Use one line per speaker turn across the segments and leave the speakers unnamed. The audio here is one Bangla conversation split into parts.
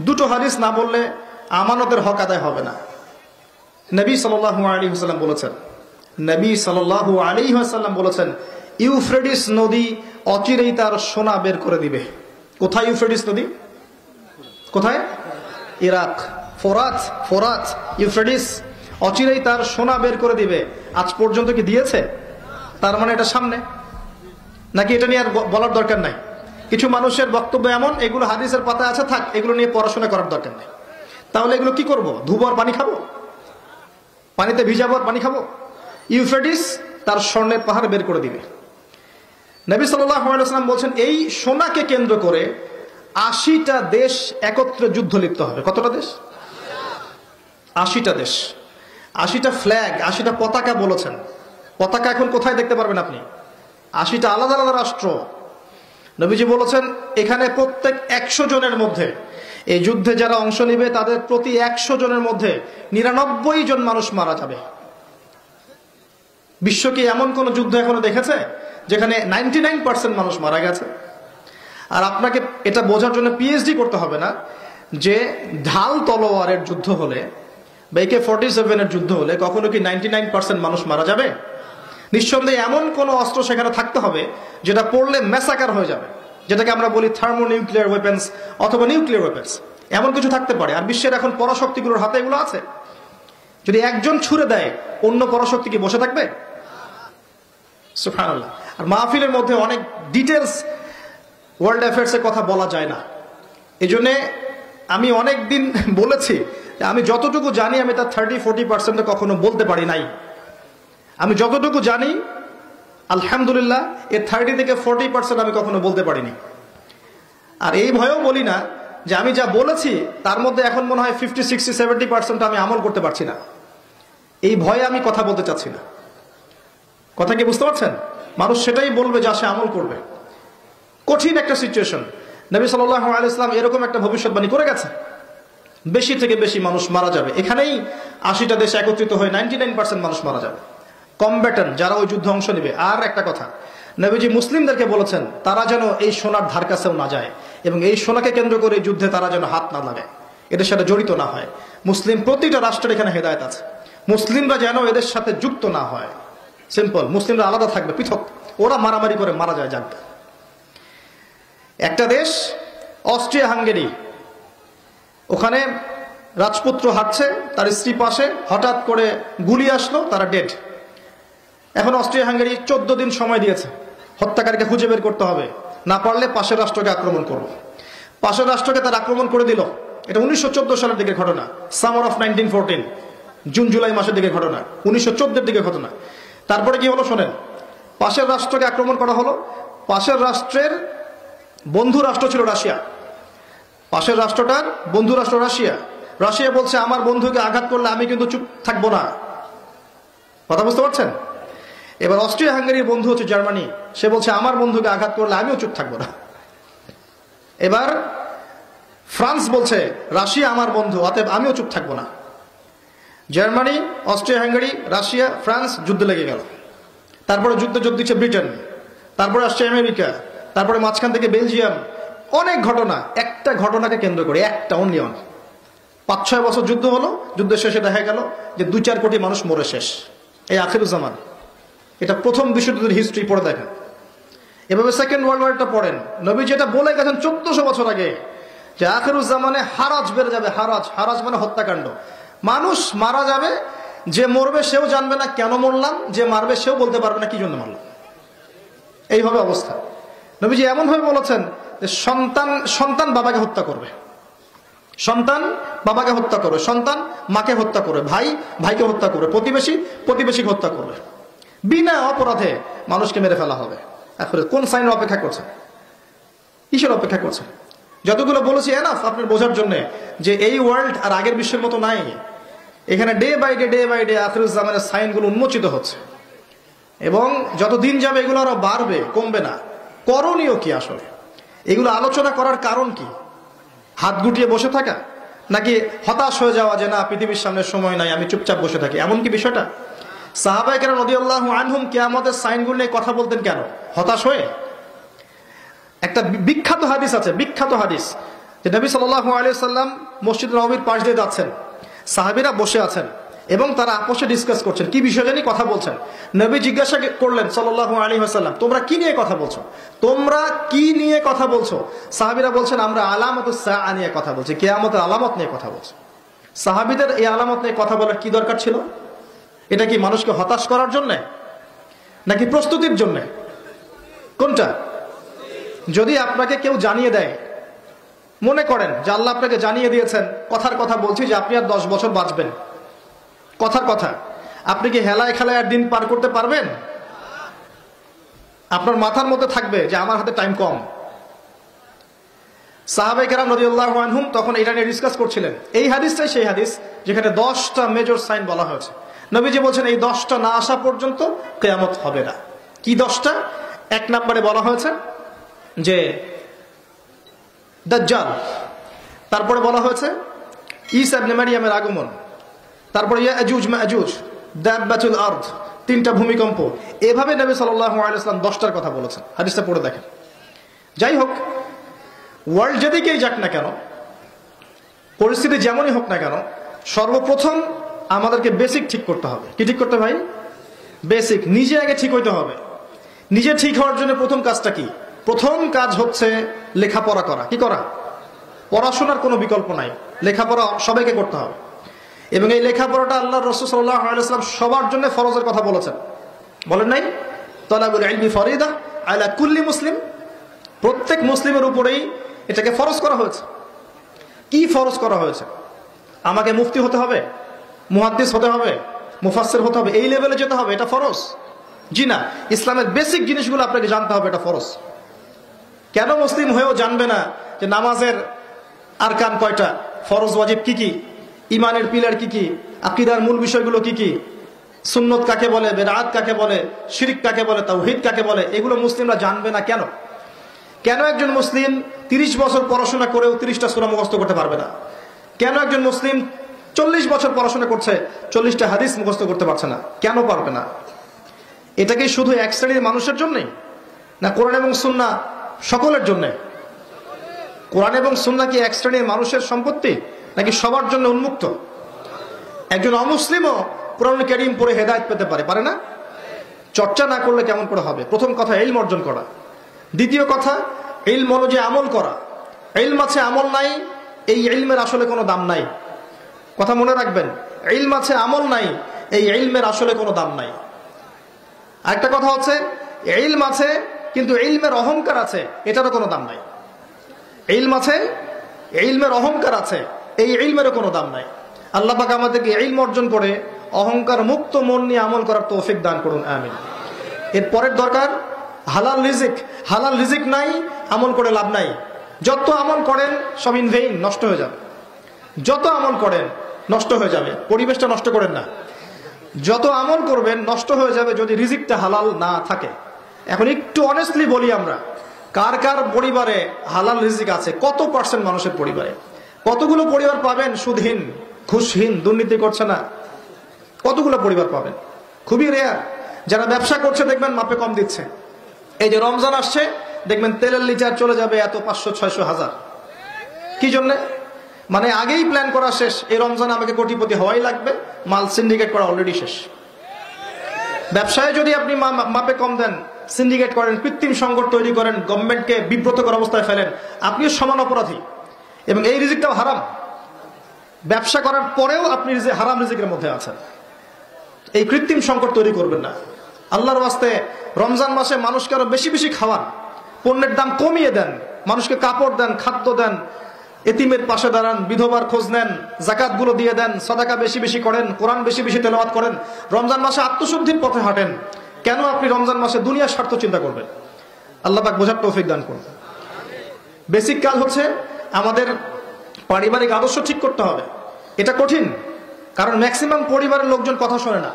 দুটো হাদিস না বললে আমানতের হক আদায় হবে না। নবী সাল্লাল্লাহু আলাইহি ওয়াসাল্লাম বলেছেন, নবী সাল্লাল্লাহু আলাইহি ওয়াসাল্লাম বলেছেন, ইউফ্রেটিস নদী অচিরেই তার সোনা বের করে দিবে। কোথায় ইউফ্রেটিস নদী? কোথায়? ইরাক। ফোরাত ইউফ্রেটিস অচিরেই তার সোনা বের করে দিবে। আজ পর্যন্ত কি দিয়েছে? তার মানে এটা সামনে, নাকি এটা নিয়ে আর বলার দরকার নাই? কিছু মানুষের বক্তব্য এমন, এগুলো হাদিসের পাতা আছে, থাক, এগুলো নিয়ে পড়াশোনা করার দরকার নেই। তাহলে এগুলো কি করব? ধুবো আর পানি খাবো? পানিতে ভিজাবো আর পানি খাবো? ইউফ্রেটিস তার স্বর্ণের পাহাড় বের করে দিবে। নবী সাল্লাল্লাহু আলাইহি ওয়াসাল্লাম বলছেন, এই সোনাকে কেন্দ্র করে 80টা দেশ একত্রে যুদ্ধ লিপ্ত হবে। কতটা দেশ? 80টা দেশ, 80টা ফ্ল্যাগ, 80টা পতাকা বলেছেন। পতাকা এখন কোথায় দেখতে পারবেন আপনি? 80টা আলাদা আলাদা রাষ্ট্র। নবীজি বলেছেন, এখানে প্রত্যেক 100 জনের মধ্যে, এই যুদ্ধে যারা অংশ নিবে তাদের প্রতি 100 জনের মধ্যে 99 জন মানুষ মারা যাবে। বিশ্ব কি এমন কোন যুদ্ধ এখনো দেখেছে যেখানে 99% মানুষ মারা গেছে? আর আপনাকে এটা বোঝার জন্য পিএইচডি করতে হবে না যে ঢাল তলোয়ারের যুদ্ধ হলে বা AK-47 এর যুদ্ধ হলে কখনো কি 99% মানুষ মারা যাবে? নিঃসন্দেহে এমন কোন অস্ত্র সেখানে থাকতে হবে যেটা পড়লে ম্যাসাকার হয়ে যাবে, যেটাকে আমরা বলি থার্মোনিউক্লিয়ার ওয়েপন্স অথবা নিউক্লিয়ার ওয়েপন্স। এমন কিছু থাকতে পারে। আর বিশ্বের এখন পরাশক্তিগুলোর হাতে এগুলো আছে। যদি একজন ছুড়ে দেয়, অন্য পরাশক্তি কি বসে থাকবে? সুবহানাল্লাহ। আর মাহফিলের মধ্যে অনেক ডিটেলস ওয়ার্ল্ড অ্যাফেয়ার্সের কথা বলা যায় না। এই জন্যে আমি অনেক দিন বলেছি, আমি যতটুকু জানি আমি তার 30-40% কখনো বলতে পারি নাই। আমি যতটুকু জানি আলহামদুলিল্লাহ এর 30 থেকে 40% আমি কখনো বলতে পারিনি। আর এই ভয়েও বলি না যে আমি যা বলেছি তার মধ্যে এখন মনে হয় 50-60-70% আমি আমল করতে পারছি না। এই ভয়ে আমি কথা বলতে চাচ্ছি না। কথা কি বুঝতে পারছেন? মানুষ সেটাই বলবে যা সে আমল করবে। কঠিন একটা সিচুয়েশন। নবী সাল্লাল্লাহু আলাইহি ওয়াসাল্লাম এরকম একটা ভবিষ্যৎবাণী করে গেছে, বেশি থেকে বেশি মানুষ মারা যাবে। এখানেই 80টা দেশ একত্রিত হয়ে 99% মানুষ মারা যাবে, কমব্যাটেন্ট যারা ওই যুদ্ধে অংশ নেবে। আর একটা কথা, নবীজি মুসলিমদেরকে বলেছেন তারা যেন এই সোনার ধার কাছেও না যায় এবং এই সোনাকে কেন্দ্র করে এই যুদ্ধে তারা যেন হাত না লাগায়, এদের সাথে জড়িত না হয়। মুসলিম প্রতিটা রাষ্ট্রের এখানে হেদায়েত আছে। মুসলিমরা যেন এদের সাথে যুক্ত না হয়। সিম্পল, মুসলিমরা আলাদা থাকবে, পৃথক। ওরা মারামারি করে মারা যায়, জানবে। একটা দেশ অস্ট্রিয়া হাঙ্গেরি, ওখানে রাজপুত্র হাঁটছে, তার স্ত্রী পাশে, হঠাৎ করে গুলি আসলো, তারা ডেড। এখন অস্ট্রিয়া হাঙ্গেরি 14 দিন সময় দিয়েছে, হত্যাকারীকে খুঁজে বের করতে হবে, না পারলে পাশের রাষ্ট্রকে আক্রমণ করবো। পাশের রাষ্ট্রকে তারা আক্রমণ করে দিল। এটা 1914 সালের দিকের ঘটনা, সামার অফ 1914, জুন জুলাই মাসের দিকে ঘটনা, 1914 দিকে ঘটনা। তারপরে কি হলো শোনেন, পাশের রাষ্ট্রকে আক্রমণ করা হলো। পাশের রাষ্ট্রের বন্ধু রাষ্ট্র ছিল রাশিয়া। পাশের রাষ্ট্রটার বন্ধু রাষ্ট্র রাশিয়া। রাশিয়া বলছে আমার বন্ধুকে আঘাত করলে আমি কিন্তু চুপ থাকবো না। কথা বুঝতে পারছেন? এবার অস্ট্রিয়া হাঙ্গেরির বন্ধু হচ্ছে জার্মানি, সে বলছে আমার বন্ধুকে আঘাত করলে আমিও চুপ থাকবো না। এবার ফ্রান্স বলছে রাশিয়া আমার বন্ধু, অতএব আমিও চুপ থাকবো না। Germany, Austria Hungary, Russia, France যুদ্ধে লেগে গেল। তারপরে যুদ্ধ যোগ দিচ্ছে ব্রিটেন, তারপরে আসছে আমেরিকা, তারপরে মাঝখান থেকে বেলজিয়াম। অনেক ঘটনা, একটা ঘটনাকে কেন্দ্র করে, একটা অনলি ওয়ান। 5-6 বছর যুদ্ধ হলো, যুদ্ধের শেষে দেখা গেল যে 2-4 কোটি মানুষ মরে শেষ। এই আখিরুজ্জামান, এটা প্রথম বিশ্বযুদ্ধের হিস্ট্রি পড়ে দেখেন। এভাবে সেকেন্ড ওয়ার্ল্ড ওয়ারটা পড়েন। নবী যেটা বলে গেছেন 1400 বছর আগে, যে আখিরুজ্জামানে হারাজ বেড়ে যাবে। হারাজ মানে হত্যাকাণ্ড। মানুষ মারা যাবে, যে মরবে সেও জানবে না কেন মরলাম, যে মারবে সেও বলতে পারবে না কি জন্য মারলাম। এইভাবে অবস্থা। নবীজি এমন ভাবে বলেছেন যে সন্তান বাবাকে হত্যা করবে, সন্তান বাবাকে হত্যা করবে, সন্তান মাকে হত্যা করবে, ভাই ভাইকে হত্যা করবে, প্রতিবেশীকে হত্যা করবে। বিনা অপরাধে মানুষকে মেরে ফেলা হবে। এখন কোন সাইনের অপেক্ষা করছেন? কিসের অপেক্ষা করছেন? যতগুলো বলেছি এনাফ আপনার বোঝার জন্য যে এই ওয়ার্ল্ড আর আগের বিশ্বের মতো নাই। এখানে ডে বাই ডে আখিরুজ্জামানের সাইনগুলো উন্মোচিত হচ্ছে এবং যত দিন যাবে এগুলো আরো বাড়বে, কমবে না। করণীয় কি আসলে? এগুলো আলোচনা করার কারণ কি? হাত গুটিয়ে বসে থাকা, নাকি হতাশ হয়ে যাওয়া যে না পৃথিবীর সামনে সময় নাই, আমি চুপচাপ বসে থাকি, এমন কি বিষয়টা? সাহাবায়ে কেরাম রাদিয়াল্লাহু আনহুম কিয়ামতের সাইনগুলো নিয়ে কথা বলতেন কেন? হতাশ হয়ে। একটা বিখ্যাত হাদিস আছে, বিখ্যাত হাদিস। যে নবী সাল্লাল্লাহু আলাইহি সাল্লাম মসজিদ নববীর পাশ দিয়ে যাচ্ছেন, সাহাবীরা বসে আছেন এবং তারা আপোষে ডিসকাস করছেন, কি বিষয় জানি কথা বলছেন। নবী জিজ্ঞাসা করলেন সাল্লাল্লাহু আলাইহি ওয়াসাল্লাম, তোমরা কি নিয়ে কথা বলছো? তোমরা কি নিয়ে কথা বলছো? সাহাবীরা বলছেন, আমরা আলামাতুস সাআ নিয়ে কথা বলছি, কিয়ামতের আলামত নিয়ে কথা বলছি। সাহাবীদের এই আলামত নিয়ে কথা বলার কি দরকার ছিল? এটা কি মানুষকে হতাশ করার জন্য নাকি প্রস্তুতির জন্য? কোনটা? যদি আপনাকে কেউ জানিয়ে দেয়, মনে করেন যে আল্লাহ আপনাকে জানিয়ে দিয়েছেন, কথার কথা বলছি যে আপনি আর 10 বছর বাঁচবেন, কথার কথা, আপনি কি হেলায় খেলায় আর দিন পার করতে পারবেন? আপনার মাথার মধ্যে থাকবে যে আমার হাতে টাইম কম। সাহাবায়ে কেরাম রাদিয়াল্লাহু আনহুম তখন এটা নিয়ে ডিসকাস করছিলেন। এই হাদিসটাই সেই হাদিস যেখানে 10টা মেজর সাইন বলা হয়েছে। নবীজি বলছেন এই 10টা না আসা পর্যন্ত কিয়ামত হবে না। কি 10টা? 1 নম্বরে বলা হয়েছে যে দাজ্জাল, তারপরে বলা হয়েছে ঈসা ইবনে মারইয়ামের আগমন, তারপরে ইয়াজুজ মাজুজ, দাব্বাতুল আরদ, 3টা ভূমিকম্প। এভাবে নবী সাল্লাল্লাহু আলাইহি ওয়াসাল্লাম 10টার কথা বলেছেন। হাদিসটা পড়ে দেখেন। যাই হোক, ওয়ার্ল্ড যেদিকেই যাক না কেন, পরিস্থিতি যেমনই হোক না কেন, সর্বপ্রথম আমাদেরকে বেসিক ঠিক করতে হবে। কি ঠিক করতে ভাই? বেসিক। নিজে আগে ঠিক হইতে হবে। নিজে ঠিক হওয়ার জন্য প্রথম কাজটা কি? প্রথম কাজ হচ্ছে লেখাপড়া করা। কি করা? পড়াশোনার কোনো বিকল্প নাই, লেখাপড়া সবাইকে করতে হবে। এবং এই লেখাপড়াটা আল্লাহর রাসূল সাল্লাল্লাহু আলাইহি ওয়াসাল্লাম সবার জন্য ফরজের কথা বলেছেন, বলেন নাই? তালাবুল ইলমি ফরিদা আলা কুল্লি মুসলিম। প্রত্যেক মুসলিমের উপরেই এটাকে ফরজ করা হয়েছে। কি ফরজ করা হয়েছে? আমাকে মুফতি হতে হবে, মুহাদ্দিস হতে হবে, মুফাসসির হতে হবে, এই লেভেলে যেতে হবে, এটা ফরজ? জি না। ইসলামের বেসিক জিনিসগুলো আপনাকে জানতে হবে, এটা ফরজ। কেন মুসলিম হয়েও জানবে না যে নামাজের আরকান কয়টা, ফরজ ওয়াজিব কি কি, ইমানের পিলার কি কি, আকীদার মূল বিষয়গুলো কি কি, সুন্নত কাকে বলে, বেদাত কাকে বলে, শিরক কাকে বলে, তাওহীদ কাকে বলে, এগুলো মুসলিমরা জানবে না কেন? কেন একজন মুসলিম 30 বছর পড়াশোনা করেও 30টা সূরা মুখস্থ করতে পারবে না? কেন একজন মুসলিম 40 বছর পড়াশোনা করছে 40টা হাদিস মুখস্থ করতে পারছে না? কেন পারবে না? এটা কি শুধু এক শ্রেণীর মানুষের জন্যই, না কোরআন এবং সুন্নাহ সকলের জন্য? কোরআন এবং সুন্নাহ কি এক শ্রেণীর মানুষের সম্পত্তি নাকি সবার জন্য উন্মুক্ত? একজন অমুসলিমও কোরআন কারীম পড়ে হেদায়েত পেতে পারে, পারে না? চর্চা না করলে কেমন করে হবে? প্রথম কথা ইলম অর্জন করা। দ্বিতীয় কথা ইলম অনুযায়ী আমল করা। ইলম আছে আমল নাই, এই ইলমের আসলে কোনো দাম নাই। কথা মনে রাখবেন, ইলম আছে আমল নাই, এই ইলমের আসলে কোনো দাম নাই। আরেকটা কথা হচ্ছে ইলম আছে কিন্তু ইলমের অহংকার আছে, এটারও কোনো দাম নাই। ইলম আছে, ইলমের অহংকার আছে, এই ইলমেরও কোনো দাম নাই। আল্লাহ পাক আমাদেরকে ইলম অর্জন করে অহংকার মুক্ত মন নিয়ে আমল করার তৌফিক দান করুন, আমিন। এর পরের দরকার হালাল রিজিক। হালাল রিজিক নাই, আমল করে লাভ নাই। যত আমল করেন সব ইন ভেইন, নষ্ট হয়ে যাবে। যত আমল করেন নষ্ট হয়ে যাবে। পরিবেশটা নষ্ট করেন না। যত আমল করবেন নষ্ট হয়ে যাবে যদি রিজিকটা হালাল না থাকে। এখন একটু অনেস্টলি বলি, আমরা কার কার পরিবারে হালাল রিজিক আছে? কত পার্সেন্ট মানুষের পরিবারে? কতগুলো পরিবার পাবেন সুদহীন, ঘুষহীন, দুর্নীতি করছে না? কতগুলো পরিবার পাবেন? খুবই রেয়ার। যারা ব্যবসা করছে দেখবেন মাপে কম দিচ্ছে। এই যে রমজান আসছে, দেখবেন তেলের লিটার চলে যাবে এত 500, 600, 1000। কি জন্য? মানে আগেই প্ল্যান করা শেষ, এই রমজান আমাকে কোটিপতি হওয়াই লাগবে, মাল সিন্ডিকেট করা অলরেডি শেষ। ব্যবসায় যদি আপনি মাপে কম দেন, সিন্ডিকেট করেন, কৃত্রিম সংকট তৈরি করেন, গভর্নমেন্টকে বিব্রতকর অবস্থায় ফেলেন, আপনিও সমান অপরাধী। এবং এই রিজিকটাও হারাম। ব্যবসা করার পরেও আপনি হারাম রিজিকের মধ্যে আছেন। এই কৃত্রিম সংকট তৈরি করবেন না। আল্লাহর ওয়াস্তে রমজান মাসে মানুষকে আরো বেশি বেশি খাওয়ান, পণ্যের দাম কমিয়ে দেন, মানুষকে কাপড় দেন, খাদ্য দেন, এতিমের পাশে দাঁড়ান, বিধবার খোঁজ নেন, যাকাতগুলো দিয়ে দেন, সাদাকা বেশি বেশি করেন, কোরআন বেশি বেশি তেলাওয়াত করেন। রমজান মাসে আত্মশুদ্ধির পথে হাঁটেন। কেন আপনি রমজান মাসে দুনিয়ার স্বার্থ চিন্তা করবেন? আল্লাহ পাক বোঝার তৌফিক দান করুন। বেসিক কাজ হচ্ছে আমাদের পারিবারিক আদর্শ ঠিক করতে হবে। এটা কঠিন, কারণ ম্যাক্সিমাম পরিবারের লোকজন কথা শোনে না।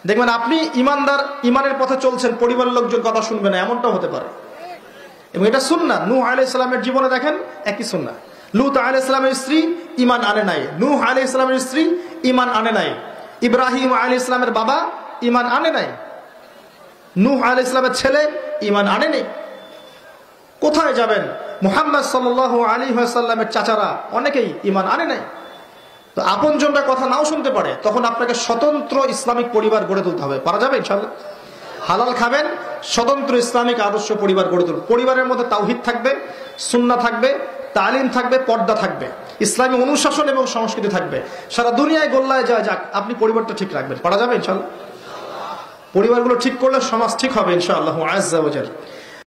দেখবেন আপনি ইমানদার, ইমানের পথে চলছেন, পরিবারের লোকজন কথা শুনবে না, এমনটাও হতে পারে। এবং এটা সুন্নাহ। নূহ আলাইহিস সালামের জীবনে দেখেন একই সুন্নাহ। লূত আলাইহিস সালামের স্ত্রী ঈমান আনে নাই, নূহ আলাইহিস সালামের স্ত্রী ঈমান আনে নাই, ইব্রাহিম আলাইহিস সালামের বাবা ঈমান আনে নাই, নূহ আলাইহিস সালামের ছেলে ঈমান আনে নাই। কোথায় যাবেন? মুহাম্মদ সাল্লাল্লাহু আলাইহি ওয়াসাল্লামের চাচারা অনেকেই ঈমান আনে নাই। তো আপনজনরা কথা নাও শুনতে পারে, তখন আপনাকে স্বতন্ত্র ইসলামিক পরিবার গড়ে তুলতে হবে। পারা যাবে ইনশাআল্লাহ? হালাল খাবেন, স্বতন্ত্র ইসলামিক আদর্শ পরিবার গড়ে তুলুন। পরিবারের মধ্যে তাওহীদ থাকবে, সুন্নাহ থাকবে, তালিম থাকবে, পর্দা থাকবে, ইসলামী অনুশাসন এবং সংস্কৃতি থাকবে। সারা দুনিয়ায় গোল্লায় যায় যাক, আপনি পরিবারটা ঠিক রাখবেন। পারা যাবে ইনশাআল্লাহ? পরিবারগুলো ঠিক করলে সমাজ ঠিক হবে ইনশাআল্লাহ আজ্জা ওয়া জাল।